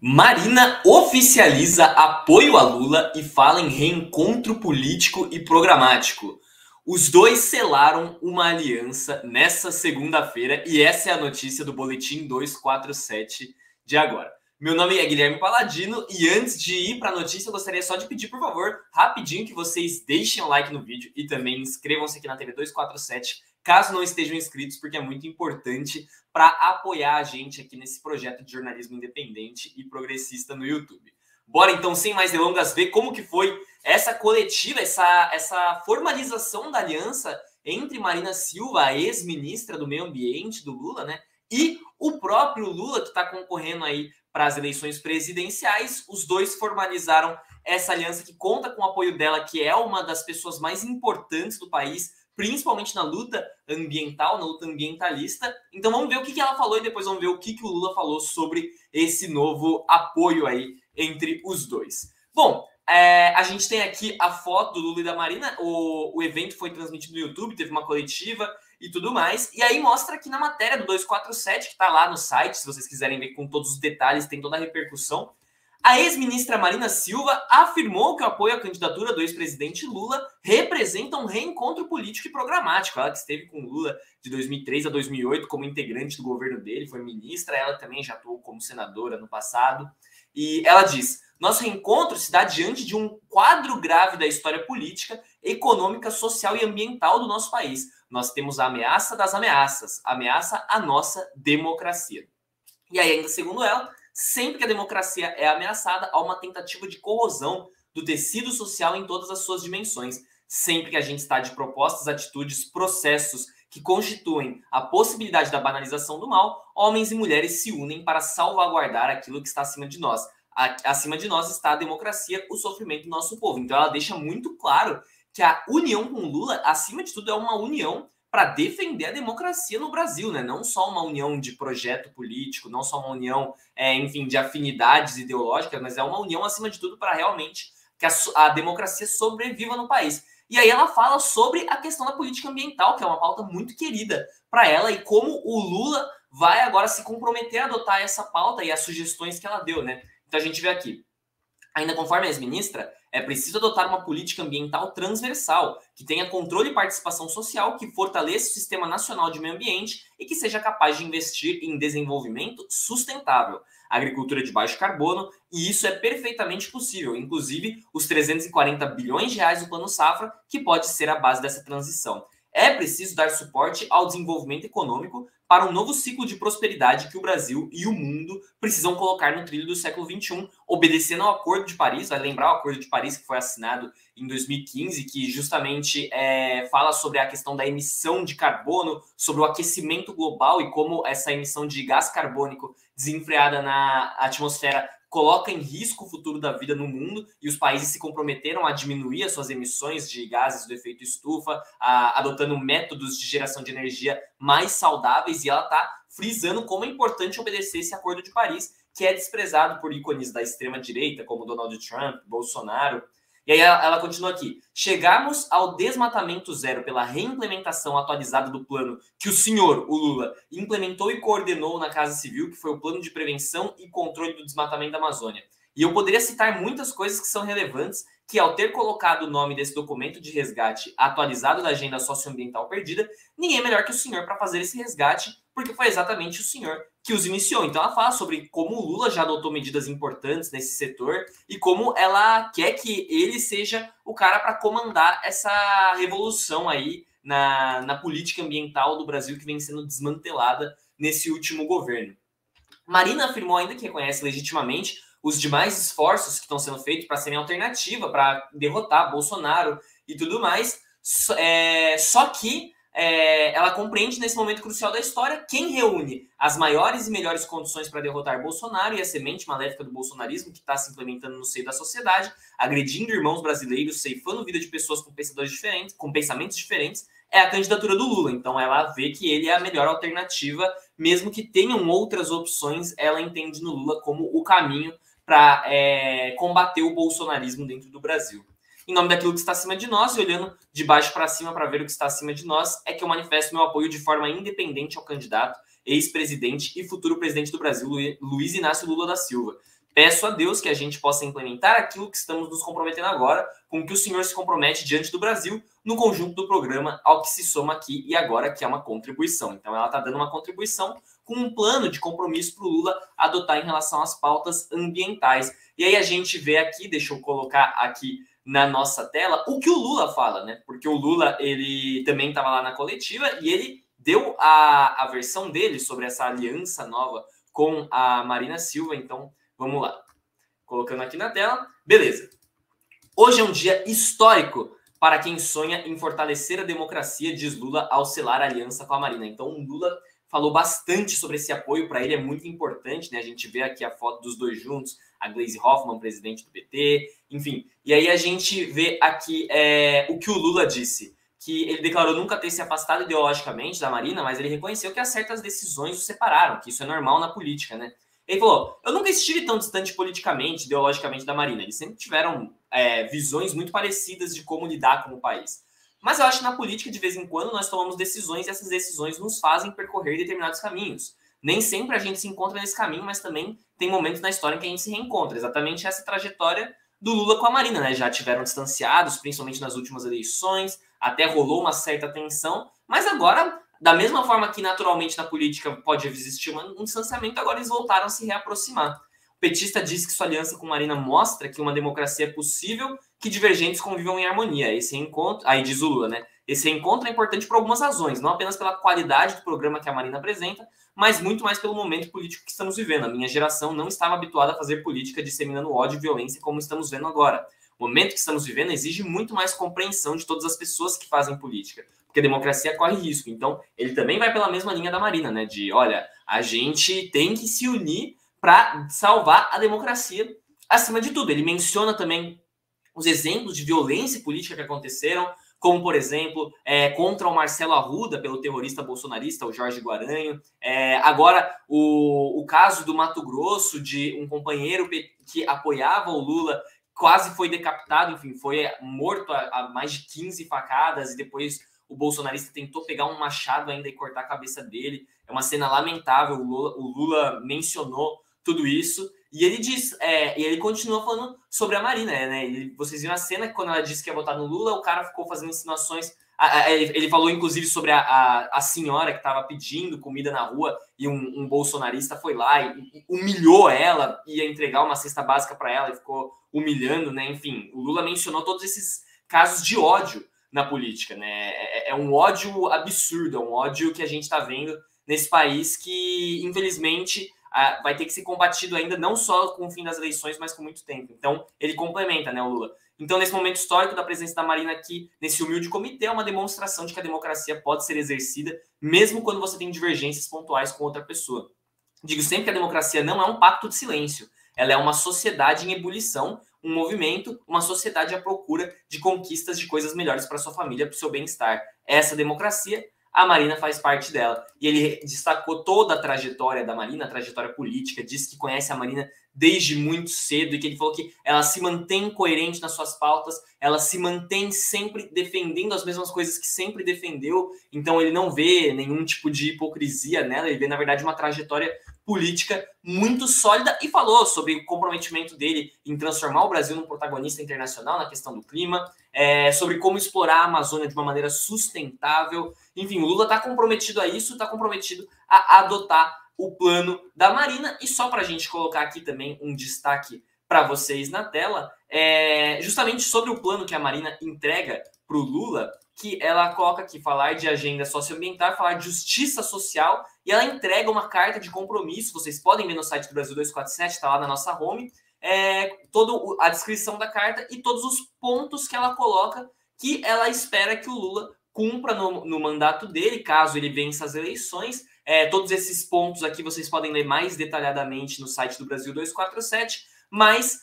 Marina oficializa apoio a Lula e fala em reencontro político e programático. Os dois selaram uma aliança nessa segunda-feira e essa é a notícia do Boletim 247 de agora. Meu nome é Guilherme Paladino e antes de ir para a notícia, eu gostaria só de pedir, por favor, rapidinho, que vocês deixem o like no vídeo e também inscrevam-se aqui na TV 247, caso não estejam inscritos, porque é muito importante para apoiar a gente aqui nesse projeto de jornalismo independente e progressista no YouTube. Bora então, sem mais delongas, ver como que foi essa coletiva, essa formalização da aliança entre Marina Silva, a ex-ministra do Meio Ambiente do Lula, né, e o próprio Lula, que está concorrendo aí para as eleições presidenciais. Os dois formalizaram essa aliança que conta com o apoio dela, que é uma das pessoas mais importantes do país, principalmente na luta ambiental, na luta ambientalista. Então vamos ver o que ela falou e depois vamos ver o que o Lula falou sobre esse novo apoio aí entre os dois. Bom, a gente tem aqui a foto do Lula e da Marina. O evento foi transmitido no YouTube, teve uma coletiva e tudo mais. E aí mostra aqui na matéria do 247, que está lá no site, se vocês quiserem ver com todos os detalhes, tem toda a repercussão. A ex-ministra Marina Silva afirmou que o apoio à candidatura do ex-presidente Lula representa um reencontro político e programático. Ela que esteve com Lula de 2003 a 2008 como integrante do governo dele, foi ministra, ela também já atuou como senadora no passado. E ela diz: nosso reencontro se dá diante de um quadro grave da história política, econômica, social e ambiental do nosso país. Nós temos a ameaça das ameaças, ameaça à nossa democracia. E aí, ainda segundo ela, sempre que a democracia é ameaçada, há uma tentativa de corrosão do tecido social em todas as suas dimensões. Sempre que a gente está de propostas, atitudes, processos que constituem a possibilidade da banalização do mal, homens e mulheres se unem para salvaguardar aquilo que está acima de nós. Acima de nós está a democracia, o sofrimento do nosso povo. Então ela deixa muito claro que a união com Lula, acima de tudo, é uma união para defender a democracia no Brasil, né? Não só uma união de projeto político, não só uma união, enfim, de afinidades ideológicas, mas é uma união, acima de tudo, para realmente que a democracia sobreviva no país. E aí ela fala sobre a questão da política ambiental, que é uma pauta muito querida para ela, e como o Lula vai agora se comprometer a adotar essa pauta e as sugestões que ela deu, né? Então a gente vê aqui, ainda conforme a ex-ministra, é preciso adotar uma política ambiental transversal, que tenha controle e participação social, que fortaleça o Sistema Nacional de Meio Ambiente e que seja capaz de investir em desenvolvimento sustentável, agricultura de baixo carbono, e isso é perfeitamente possível, inclusive os 340 bilhões de reais do Plano Safra, que pode ser a base dessa transição. É preciso dar suporte ao desenvolvimento econômico para um novo ciclo de prosperidade que o Brasil e o mundo precisam colocar no trilho do século XXI, obedecendo ao Acordo de Paris. Vai lembrar o Acordo de Paris, que foi assinado em 2015, que justamente fala sobre a questão da emissão de carbono, sobre o aquecimento global e como essa emissão de gás carbônico desenfreada na atmosfera coloca em risco o futuro da vida no mundo, e os países se comprometeram a diminuir as suas emissões de gases do efeito estufa, adotando métodos de geração de energia mais saudáveis, e ela está frisando como é importante obedecer esse Acordo de Paris, que é desprezado por ícones da extrema-direita, como Donald Trump, Bolsonaro. E aí ela continua aqui: chegarmos ao desmatamento zero pela reimplementação atualizada do plano que o senhor, o Lula, implementou e coordenou na Casa Civil, que foi o Plano de Prevenção e Controle do Desmatamento da Amazônia. E eu poderia citar muitas coisas que são relevantes, que ao ter colocado o nome desse documento de resgate atualizado da Agenda Socioambiental Perdida, ninguém é melhor que o senhor para fazer esse resgate, porque foi exatamente o senhor que os iniciou. Então ela fala sobre como o Lula já adotou medidas importantes nesse setor e como ela quer que ele seja o cara para comandar essa revolução aí na política ambiental do Brasil, que vem sendo desmantelada nesse último governo. Marina afirmou ainda que reconhece legitimamente os demais esforços que estão sendo feitos para serem alternativa, para derrotar Bolsonaro e tudo mais, só que ela compreende nesse momento crucial da história quem reúne as maiores e melhores condições para derrotar Bolsonaro e a semente maléfica do bolsonarismo que está se implementando no seio da sociedade, agredindo irmãos brasileiros, ceifando vida de pessoas com pensadores diferentes, com pensamentos diferentes, é a candidatura do Lula. Então ela vê que ele é a melhor alternativa, mesmo que tenham outras opções, ela entende no Lula como o caminho para combater o bolsonarismo dentro do Brasil. Em nome daquilo que está acima de nós, e olhando de baixo para cima para ver o que está acima de nós, é que eu manifesto meu apoio de forma independente ao candidato, ex-presidente e futuro presidente do Brasil, Luiz Inácio Lula da Silva. Peço a Deus que a gente possa implementar aquilo que estamos nos comprometendo agora, com o que o senhor se compromete diante do Brasil, no conjunto do programa ao que se soma aqui e agora, que é uma contribuição. Então, ela está dando uma contribuição com um plano de compromisso para o Lula adotar em relação às pautas ambientais. E aí a gente vê aqui, deixa eu colocar aqui na nossa tela, o que o Lula fala, né? Porque o Lula, ele também estava lá na coletiva e ele deu a versão dele sobre essa aliança nova com a Marina Silva. Então, vamos lá. Colocando aqui na tela. Beleza. Hoje é um dia histórico para quem sonha em fortalecer a democracia, diz Lula ao selar a aliança com a Marina. Então, o Lula falou bastante sobre esse apoio, para ele é muito importante, né? A gente vê aqui a foto dos dois juntos, a Gleisi Hoffmann, presidente do PT, enfim. E aí a gente vê aqui o que o Lula disse, que ele declarou nunca ter se afastado ideologicamente da Marina, mas ele reconheceu que certas decisões o separaram, que isso é normal na política, né? Ele falou, eu nunca estive tão distante politicamente, ideologicamente da Marina. Eles sempre tiveram visões muito parecidas de como lidar com o país. Mas eu acho que na política, de vez em quando, nós tomamos decisões e essas decisões nos fazem percorrer determinados caminhos. Nem sempre a gente se encontra nesse caminho, mas também tem momentos na história em que a gente se reencontra. Exatamente essa trajetória do Lula com a Marina, né? Já tiveram distanciados, principalmente nas últimas eleições, até rolou uma certa tensão, mas agora, da mesma forma que naturalmente na política pode existir um distanciamento, agora eles voltaram a se reaproximar. O petista diz que sua aliança com Marina mostra que uma democracia é possível, que divergentes convivam em harmonia. Esse reencontro, aí diz o Lula, né? Esse reencontro é importante por algumas razões, não apenas pela qualidade do programa que a Marina apresenta, mas muito mais pelo momento político que estamos vivendo. A minha geração não estava habituada a fazer política disseminando ódio e violência como estamos vendo agora. O momento que estamos vivendo exige muito mais compreensão de todas as pessoas que fazem política, porque a democracia corre risco. Então, ele também vai pela mesma linha da Marina, né? De, olha, a gente tem que se unir para salvar a democracia acima de tudo. Ele menciona também os exemplos de violência política que aconteceram, como, por exemplo, contra o Marcelo Arruda, pelo terrorista bolsonarista, o Jorge Guaranho. Agora, o caso do Mato Grosso, de um companheiro que apoiava o Lula, quase foi decapitado, enfim, foi morto a mais de 15 facadas, e depois o bolsonarista tentou pegar um machado ainda e cortar a cabeça dele. É uma cena lamentável, o Lula mencionou tudo isso, e ele diz, e ele continua falando sobre a Marina, né? Vocês viram a cena que quando ela disse que ia votar no Lula, o cara ficou fazendo insinuações. Ele falou, inclusive, sobre a senhora que estava pedindo comida na rua e um bolsonarista foi lá e humilhou ela, ia entregar uma cesta básica para ela e ficou humilhando, né? Enfim, o Lula mencionou todos esses casos de ódio na política, né? É um ódio absurdo, é um ódio que a gente está vendo nesse país que, infelizmente, vai ter que ser combatido ainda, não só com o fim das eleições, mas com muito tempo. Então, ele complementa, né, o Lula. Então, nesse momento histórico da presença da Marina aqui, nesse humilde comitê, é uma demonstração de que a democracia pode ser exercida, mesmo quando você tem divergências pontuais com outra pessoa. Digo sempre que a democracia não é um pacto de silêncio. Ela é uma sociedade em ebulição, um movimento, uma sociedade à procura de conquistas de coisas melhores para sua família, para o seu bem-estar. Essa democracia, a Marina faz parte dela. E ele destacou toda a trajetória da Marina, a trajetória política, disse que conhece a Marina desde muito cedo e que ele falou que ela se mantém coerente nas suas pautas, ela se mantém sempre defendendo as mesmas coisas que sempre defendeu, então ele não vê nenhum tipo de hipocrisia nela, ele vê, na verdade, uma trajetória política muito sólida e falou sobre o comprometimento dele em transformar o Brasil num protagonista internacional na questão do clima, sobre como explorar a Amazônia de uma maneira sustentável. Enfim, o Lula está comprometido a isso, está comprometido a adotar o plano da Marina. E só para a gente colocar aqui também um destaque para vocês na tela, justamente sobre o plano que a Marina entrega para o Lula, que ela coloca aqui, falar de agenda socioambiental, falar de justiça social, e ela entrega uma carta de compromisso. Vocês podem ver no site do Brasil 247, está lá na nossa home, toda a descrição da carta e todos os pontos que ela coloca que ela espera que o Lula cumpra no mandato dele, caso ele vença as eleições. Todos esses pontos aqui vocês podem ler mais detalhadamente no site do Brasil 247, mas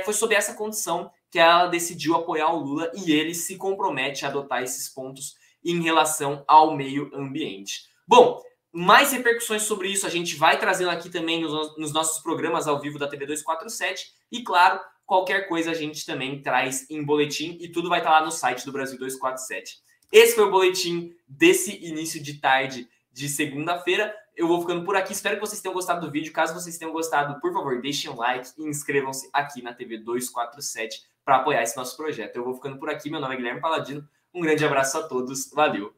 foi sob essa condição que ela decidiu apoiar o Lula e ele se compromete a adotar esses pontos em relação ao meio ambiente. Bom, mais repercussões sobre isso a gente vai trazendo aqui também nos nossos programas ao vivo da TV 247 e, claro, qualquer coisa a gente também traz em boletim e tudo vai estar lá no site do Brasil 247. Esse foi o boletim desse início de tarde de segunda-feira. Eu vou ficando por aqui. Espero que vocês tenham gostado do vídeo. Caso vocês tenham gostado, por favor, deixem um like e inscrevam-se aqui na TV 247 para apoiar esse nosso projeto. Eu vou ficando por aqui. Meu nome é Guilherme Paladino. Um grande abraço a todos. Valeu!